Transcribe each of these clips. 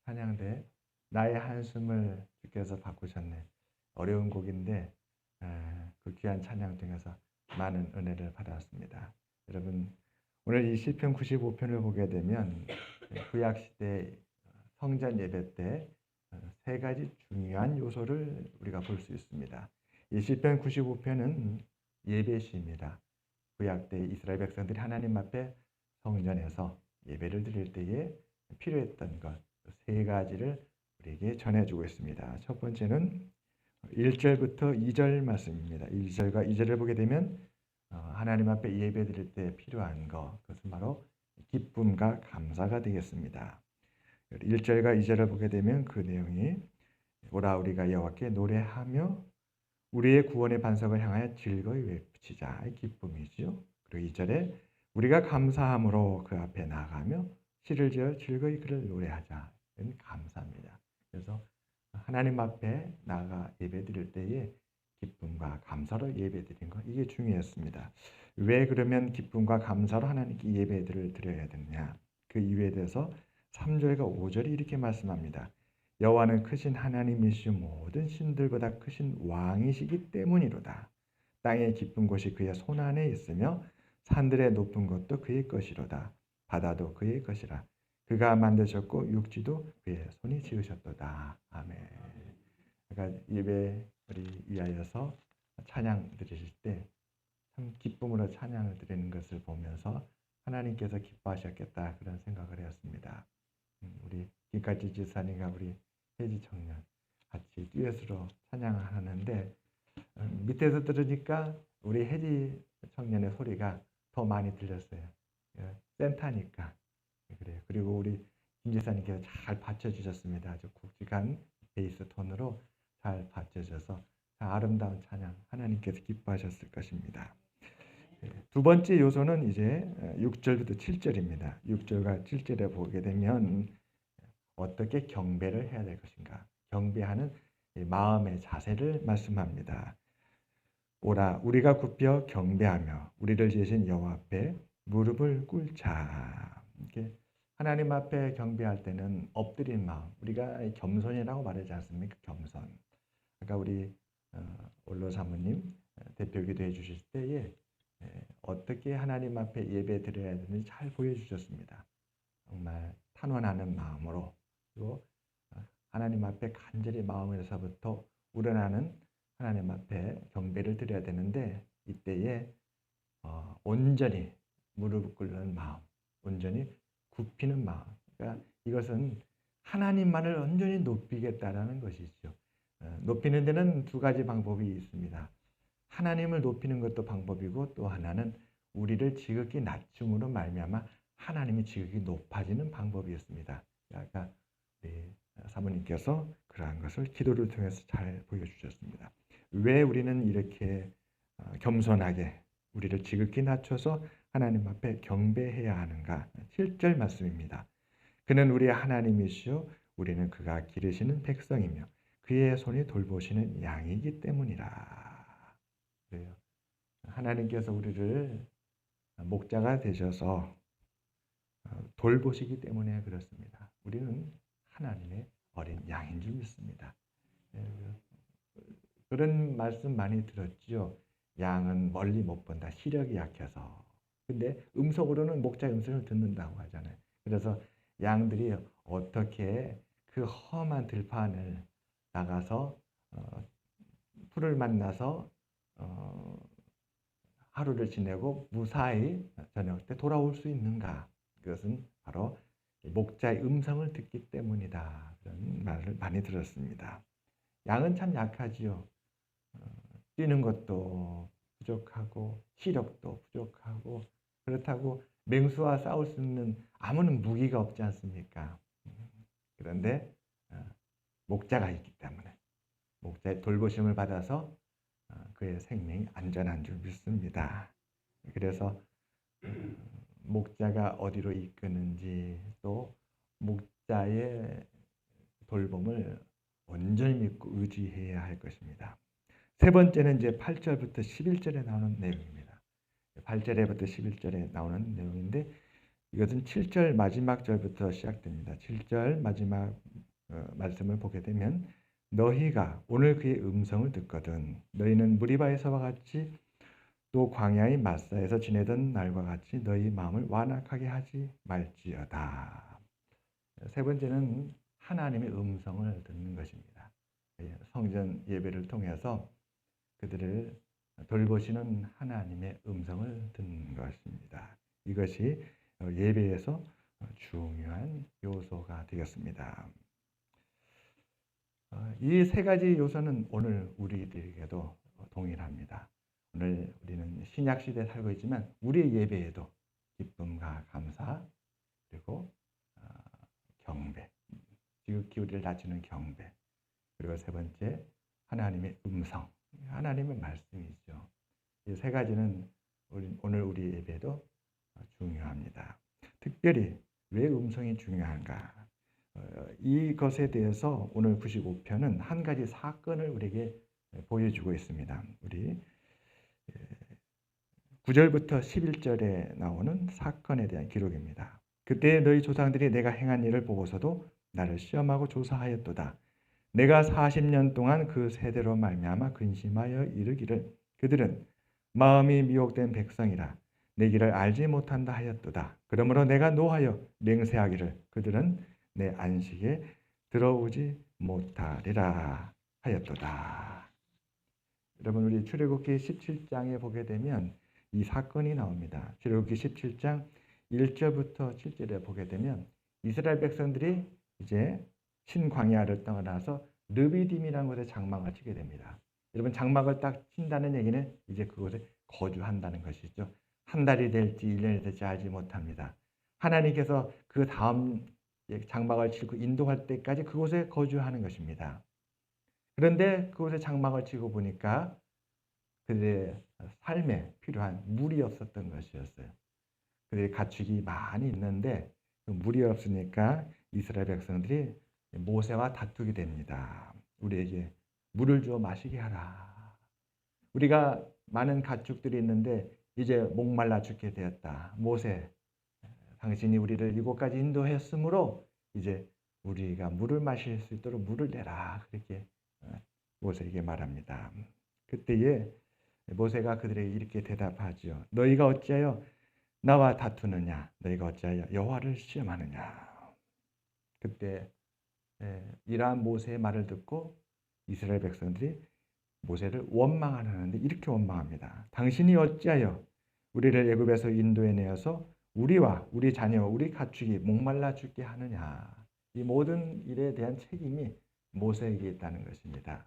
찬양대 나의 한숨을 주께서 바꾸셨네. 어려운 곡인데 그 귀한 찬양 중에서 많은 은혜를 받았습니다. 여러분 오늘 이 시편 95편을 보게 되면 구약 시대 성전 예배 때 세 가지 중요한 요소를 우리가 볼 수 있습니다. 이 시편 95편은 예배시입니다. 구약 때 이스라엘 백성들이 하나님 앞에 성전에서 예배를 드릴 때에 필요했던 것 세 가지를 우리에게 전해주고 있습니다. 첫 번째는 1절부터 2절 말씀입니다. 1절과 2절을 보게 되면 하나님 앞에 예배 드릴 때 필요한 것, 그것은 바로 기쁨과 감사가 되겠습니다. 1절과 2절을 보게 되면 그 내용이 오라 우리가 여호와께 노래하며 우리의 구원의 반석을 향하여 즐거이 외치자, 기쁨이죠. 그리고 2절에 우리가 감사함으로 그 앞에 나아가며 시를 지어 즐거이 그를 노래하자, 감사합니다. 그래서 하나님 앞에 나아가 예배드릴 때에 기쁨과 감사로 예배드린 것, 이게 중요했습니다. 왜 그러면 기쁨과 감사로 하나님께 예배를 드려야 되느냐? 그 이유에 대해서 3절과 5절이 이렇게 말씀합니다. 여호와는 크신 하나님이시오 모든 신들보다 크신 왕이시기 때문이로다. 땅의 깊은 곳이 그의 손안에 있으며 산들의 높은 것도 그의 것이로다. 바다도 그의 것이라. 그가 만드셨고 육지도 그의 손이 지으셨도다. 아멘. 그러니까 예배를 위하여서 찬양 드리실 때 참 기쁨으로 찬양을 드리는 것을 보면서 하나님께서 기뻐하셨겠다, 그런 생각을 했습니다. 우리 김가지 지사님과 우리 혜지 청년 같이 듀엣으로 찬양을 하는데 밑에서 들으니까 우리 혜지 청년의 소리가 더 많이 들렸어요. 센터니까 그래요. 그리고 우리 김 지사님께서 잘 받쳐주셨습니다. 아주 굵직한 베이스 톤으로 잘 받쳐줘서 아름다운 찬양 하나님께서 기뻐하셨을 것입니다. 두 번째 요소는 이제 6절부터 7절입니다. 6절과 7절에 보게 되면 어떻게 경배를 해야 될 것인가, 경배하는 마음의 자세를 말씀합니다. 오라 우리가 굽혀 경배하며 우리를 지으신 여호와 앞에 무릎을 꿇자. 이렇게 하나님 앞에 경배할 때는 엎드린 마음, 우리가 겸손이라고 말하지 않습니까? 겸손. 그러니까 우리 올로 사모님 대표기도 해주실 때에 어떻게 하나님 앞에 예배 드려야 되는지 잘 보여주셨습니다. 정말 탄원하는 마음으로, 그리고 하나님 앞에 간절히 마음에서부터 우러나는 하나님 앞에 경배를 드려야 되는데, 이때에 온전히 무릎 꿇는 마음, 온전히 굽히는 마음. 그러니까 이것은 하나님만을 온전히 높이겠다라는 것이죠. 높이는 데는 두 가지 방법이 있습니다. 하나님을 높이는 것도 방법이고, 또 하나는 우리를 지극히 낮춤으로 말미암아 하나님이 지극히 높아지는 방법이 있습니다. 아까 사모님께서 그러한 것을 기도를 통해서 잘 보여주셨습니다. 왜 우리는 이렇게 겸손하게 우리를 지극히 낮춰서 하나님 앞에 경배해야 하는가? 7절 말씀입니다. 그는 우리의 하나님이시요 우리는 그가 기르시는 백성이며 그의 손이 돌보시는 양이기 때문이라. 그래요. 하나님께서 우리를 목자가 되셔서 돌보시기 때문에 그렇습니다. 우리는 하나님의 어린 양인 줄 믿습니다. 그런 말씀 많이 들었죠. 양은 멀리 못 본다, 시력이 약해서. 근데 음성으로는 목자의 음성을 듣는다고 하잖아요. 그래서 양들이 어떻게 그 험한 들판을 나가서 풀을 만나서 하루를 지내고 무사히 저녁 때 돌아올 수 있는가? 그것은 바로 목자의 음성을 듣기 때문이다. 그런 말을 많이 들었습니다. 양은 참 약하지요. 뛰는 것도 부족하고 시력도 부족하고, 그렇다고 맹수와 싸울 수 있는 아무런 무기가 없지 않습니까? 그런데 목자가 있기 때문에 목자의 돌보심을 받아서 그의 생명이 안전한 줄 믿습니다. 그래서 목자가 어디로 이끄는지, 또 목자의 돌봄을 온전히 믿고 의지해야 할 것입니다. 세 번째는 이제 8절부터 11절에 나오는 내용입니다. 8절에부터 11절에 나오는 내용인데, 이것은 7절 마지막 절부터 시작됩니다. 7절 마지막 말씀을 보게 되면 너희가 오늘 그의 음성을 듣거든 너희는 무리바에서와 같이 또 광야의 마사에서 지내던 날과 같이 너희 마음을 완악하게 하지 말지어다. 세 번째는 하나님의 음성을 듣는 것입니다. 성전 예배를 통해서 그들을 돌보시는 하나님의 음성을 듣는 것입니다. 이것이 예배에서 중요한 요소가 되겠습니다. 이 세 가지 요소는 오늘 우리들에게도 동일합니다. 오늘 우리는 신약 시대에 살고 있지만 우리의 예배에도 기쁨과 감사 그리고 경배, 지극히 우리를 낮추는 경배, 그리고 세 번째 하나님의 음성, 하나님의 말씀이죠. 이 세 가지는 오늘 우리 예배도 중요합니다. 특별히 왜 음성이 중요한가? 이것에 대해서 오늘 95편은 한 가지 사건을 우리에게 보여주고 있습니다. 우리 9절부터 11절에 나오는 사건에 대한 기록입니다. 그때 너희 조상들이 내가 행한 일을 보고서도 나를 시험하고 조사하였도다. 내가 40년 동안 그 세대로 말미암아 근심하여 이르기를 그들은 마음이 미혹된 백성이라 내 길을 알지 못한다 하였도다. 그러므로 내가 노하여 맹세하기를 그들은 내 안식에 들어오지 못하리라 하였도다. 여러분 우리 출애굽기 17장에 보게 되면 이 사건이 나옵니다. 출애굽기 17장 1절부터 7절에 보게 되면 이스라엘 백성들이 이제 신광야를 떠나서 르비딤이라는 곳에 장막을 치게 됩니다. 여러분 장막을 딱 친다는 얘기는 이제 그곳에 거주한다는 것이죠. 한 달이 될지 1년이 될지 알지 못합니다. 하나님께서 그 다음 장막을 치고 인도할 때까지 그곳에 거주하는 것입니다. 그런데 그곳에 장막을 치고 보니까 그들의 삶에 필요한 물이 없었던 것이었어요. 그들의 가축이 많이 있는데 물이 없으니까 이스라엘 백성들이 모세와 다투게 됩니다. 우리에게 물을 주어 마시게 하라. 우리가 많은 가축들이 있는데 이제 목말라 죽게 되었다. 모세, 당신이 우리를 이곳까지 인도했으므로 이제 우리가 물을 마실 수 있도록 물을 내라. 그렇게 모세에게 말합니다. 그때에 모세가 그들에게 이렇게 대답하지요. 너희가 어찌하여 나와 다투느냐? 너희가 어찌하여 여호와를 시험하느냐? 그때 이러한 모세의 말을 듣고 이스라엘 백성들이 모세를 원망하는데 이렇게 원망합니다. 당신이 어찌하여 우리를 애굽에서 인도해 내어서 우리와 우리 자녀, 우리 가축이 목말라 죽게 하느냐? 이 모든 일에 대한 책임이 모세에게 있다는 것입니다.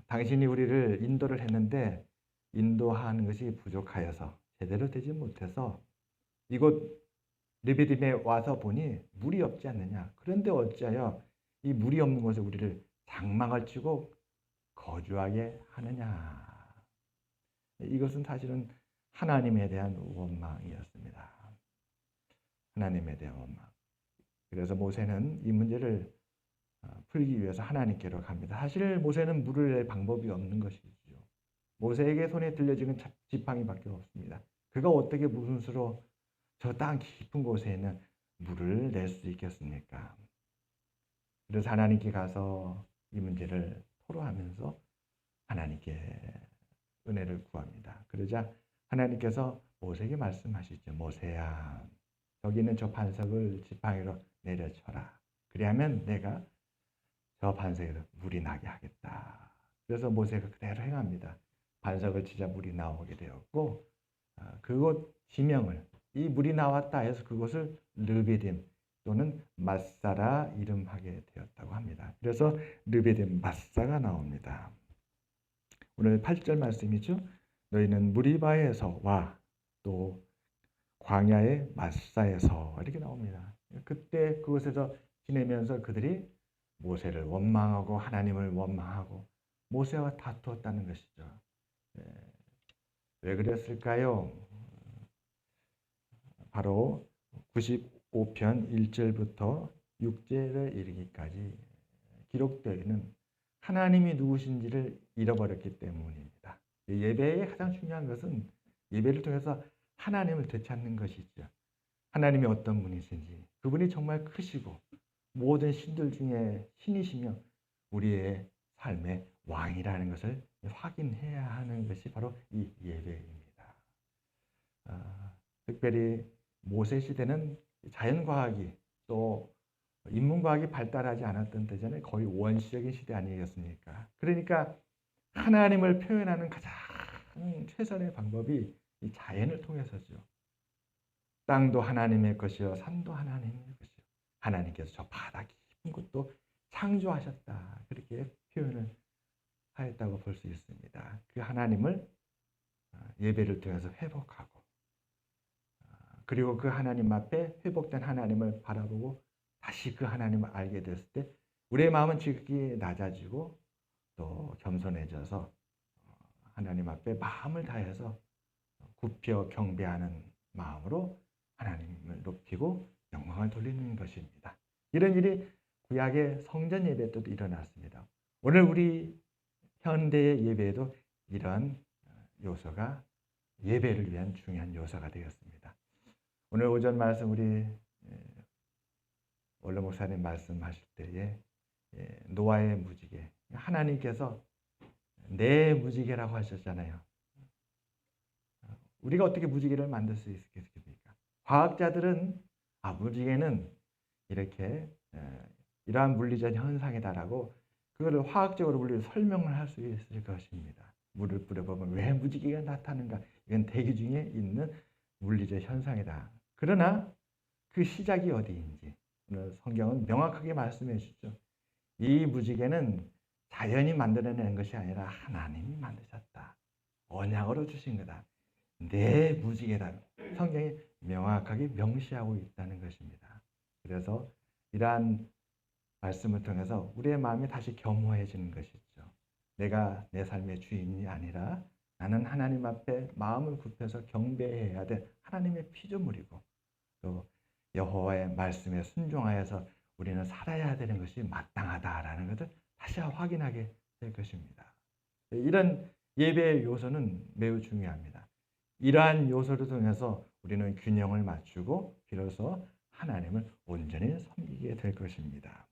당신이 우리를 인도를 했는데 인도하는 것이 부족하여서 제대로 되지 못해서 이곳 르비딤에 와서 보니 물이 없지 않느냐. 그런데 어찌하여 이 물이 없는 곳에 우리를 장막을 치고 거주하게 하느냐. 이것은 사실은 하나님에 대한 원망이었습니다. 하나님에 대한 원망. 그래서 모세는 이 문제를 풀기 위해서 하나님께로 갑니다. 사실 모세는 물을 낼 방법이 없는 것이죠. 모세에게 손에 들려지는 지팡이밖에 없습니다. 그가 어떻게 무슨 수로 저 땅 깊은 곳에 있는 물을 낼 수 있겠습니까? 그래서 하나님께 가서 이 문제를 토로하면서 하나님께 은혜를 구합니다. 그러자 하나님께서 모세에게 말씀하시죠. 모세야, 저기 있는 저 반석을 지팡이로 내려쳐라. 그리하면 내가 저 반석에서 물이 나게 하겠다. 그래서 모세가 그대로 행합니다. 반석을 치자 물이 나오게 되었고 그곳 지명을 이 물이 나왔다 해서 그곳을 르비딤 또는 마사라 이름하게 되었다고 합니다. 그래서 르비딤 마사가 나옵니다. 오늘 8절 말씀이죠. 너희는 무리바에서와 또 광야의 마사에서 이렇게 나옵니다. 그때 그곳에서 지내면서 그들이 모세를 원망하고 하나님을 원망하고 모세와 다투었다는 것이죠. 왜 그랬을까요? 바로 95편 1절부터 6절에 이르기까지 기록되어 있는 하나님이 누구신지를 잃어버렸기 때문입니다. 예배의 가장 중요한 것은 예배를 통해서 하나님을 되찾는 것이죠. 하나님이 어떤 분이신지, 그분이 정말 크시고 모든 신들 중에 신이시며 우리의 삶의 왕이라는 것을 확인해야 하는 것이 바로 이 예배입니다. 특별히 모세 시대는 자연과학이 또 인문과학이 발달하지 않았던 때잖아요. 거의 원시적인 시대 아니겠습니까? 그러니까 하나님을 표현하는 가장 최선의 방법이 이 자연을 통해서죠. 땅도 하나님의 것이요 산도 하나님의 것이요 하나님께서 저 바다 깊은 곳도 창조하셨다. 그렇게 표현을 하였다고 볼 수 있습니다. 그 하나님을 예배를 통해서 회복하고 그리고 그 하나님 앞에 회복된 하나님을 바라보고 다시 그 하나님을 알게 됐을 때 우리의 마음은 지극히 낮아지고 또 겸손해져서 하나님 앞에 마음을 다해서 굽혀 경배하는 마음으로 하나님을 높이고 영광을 돌리는 것입니다. 이런 일이 구약의 성전 예배 때도 일어났습니다. 오늘 우리 현대의 예배에도 이런 요소가 예배를 위한 중요한 요소가 되었습니다. 오늘 오전 말씀 우리 원로 목사님 말씀하실 때에 노아의 무지개, 하나님께서 내 무지개라고 하셨잖아요. 우리가 어떻게 무지개를 만들 수 있겠습니까? 과학자들은 무지개는 이렇게 이러한 물리적 현상이다라고 그거를 화학적으로 우리를 설명을 할 수 있을 것입니다. 물을 뿌려보면 왜 무지개가 나타나는가? 이건 대기 중에 있는 물리적 현상이다. 그러나 그 시작이 어디인지 오늘 성경은 명확하게 말씀해 주죠. 이 무지개는 자연이 만들어낸 것이 아니라 하나님이 만드셨다. 언약으로 주신 거다. 내 무지개다. 성경이 명확하게 명시하고 있다는 것입니다. 그래서 이러한 말씀을 통해서 우리의 마음이 다시 겸허해지는 것이죠. 내가 내 삶의 주인이 아니라 나는 하나님 앞에 마음을 굽혀서 경배해야 될 하나님의 피조물이고 또 여호와의 말씀에 순종하여서 우리는 살아야 되는 것이 마땅하다라는 것을 다시 확인하게 될 것입니다. 이런 예배의 요소는 매우 중요합니다. 이러한 요소를 통해서 우리는 균형을 맞추고 비로소 하나님을 온전히 섬기게 될 것입니다.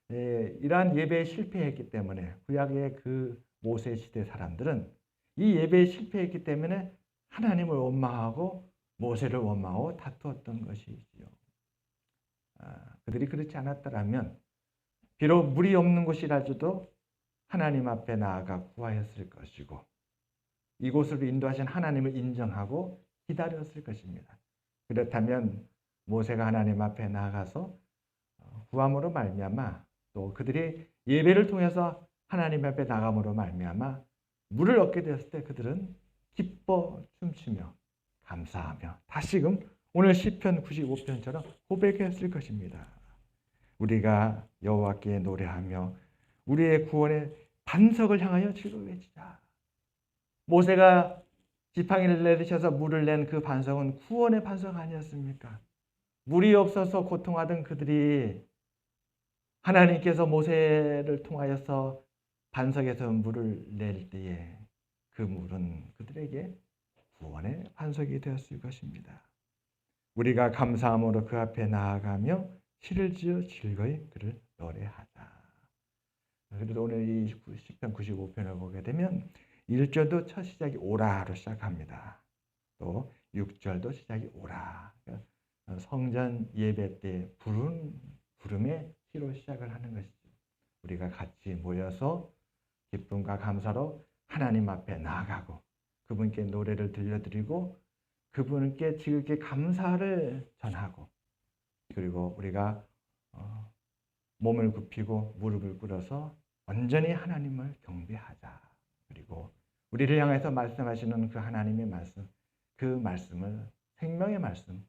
이러한 예배에 실패했기 때문에 구약의 그 모세 시대 사람들은 이 예배에 실패했기 때문에 하나님을 원망하고 모세를 원망하고 다투었던 것이지요. 그들이 그렇지 않았더라면 비록 물이 없는 곳이라도 하나님 앞에 나아가 구하였을 것이고 이곳으로 인도하신 하나님을 인정하고 기다렸을 것입니다. 그렇다면 모세가 하나님 앞에 나아가서 구함으로 말미암아 또 그들이 예배를 통해서 하나님 앞에 나감으로 말미암아 물을 얻게 되었을 때 그들은 기뻐 춤추며 감사하며 다시금 오늘 시편 95편처럼 고백했을 것입니다. 우리가 여호와께 노래하며 우리의 구원의 반석을 향하여 즐거이 외치자. 모세가 지팡이를 내리셔서 물을 낸 그 반석은 구원의 반석 아니었습니까? 물이 없어서 고통하던 그들이 하나님께서 모세를 통하여서 반석에서 물을 낼 때에 그 물은 그들에게 구원의 반석이 되었을 것입니다. 우리가 감사함으로 그 앞에 나아가며 시를 지어 즐거이 그를 노래하자. 그래서 오늘 이 시편 95편을 보게 되면 1절도 첫 시작이 오라로 시작합니다. 또 6절도 시작이 오라. 성전 예배 때 부름의 시로 시작을 하는 것이죠. 우리가 같이 모여서 기쁨과 감사로 하나님 앞에 나아가고 그분께 노래를 들려드리고 그분께 지극히 감사를 전하고 그리고 우리가 몸을 굽히고 무릎을 꿇어서 온전히 하나님을 경배하자. 그리고 우리를 향해서 말씀하시는 그 하나님의 말씀, 그 말씀을 생명의 말씀,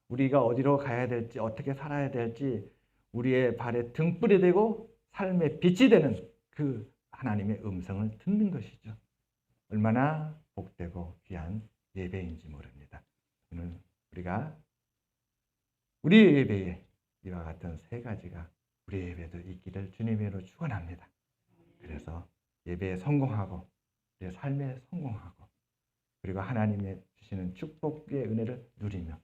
우리가 어디로 가야 될지 어떻게 살아야 될지 우리의 발에 등불이 되고 삶의 빛이 되는 그 하나님의 음성을 듣는 것이죠. 얼마나 복되고 귀한 예배인지 모릅니다. 오늘 우리가 우리의 예배에 이와 같은 세 가지가 우리의 예배도 있기를 주님으로 축원합니다. 그래서 예배에 성공하고 우리의 삶에 성공하고 그리고 하나님의 주시는 축복의 은혜를 누리며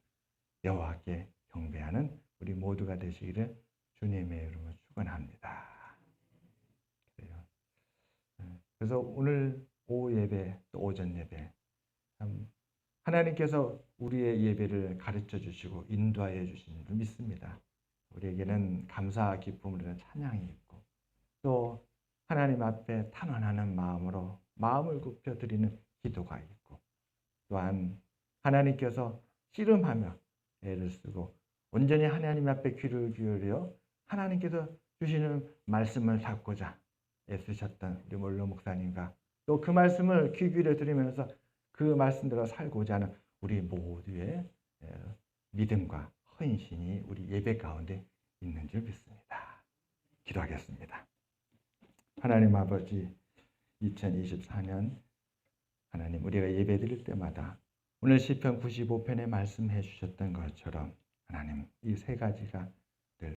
여호와께 경배하는 우리 모두가 되시기를 주님의 이름으로 축원합니다. 그래요. 그래서 오늘 오후 예배 또 오전 예배 참 하나님께서 우리의 예배를 가르쳐 주시고 인도하여 주신 줄 믿습니다. 우리에게는 감사 기쁨으로 찬양이 있고 또 하나님 앞에 탄원하는 마음으로 마음을 굽혀 드리는 기도가 있고 또한 하나님께서 씨름하며 애를 쓰고 온전히 하나님 앞에 귀를 기울여 하나님께서 주시는 말씀을 받고자 애쓰셨던 우리 몰로 목사님과 또 그 말씀을 귀 기울여 드리면서 그 말씀대로 살고자 하는 우리 모두의 믿음과 헌신이 우리 예배 가운데 있는 줄 믿습니다. 기도하겠습니다. 하나님 아버지, 2024년 하나님 우리가 예배 드릴 때마다 오늘 시편 95편에 말씀해 주셨던 것처럼 하나님 이 세 가지가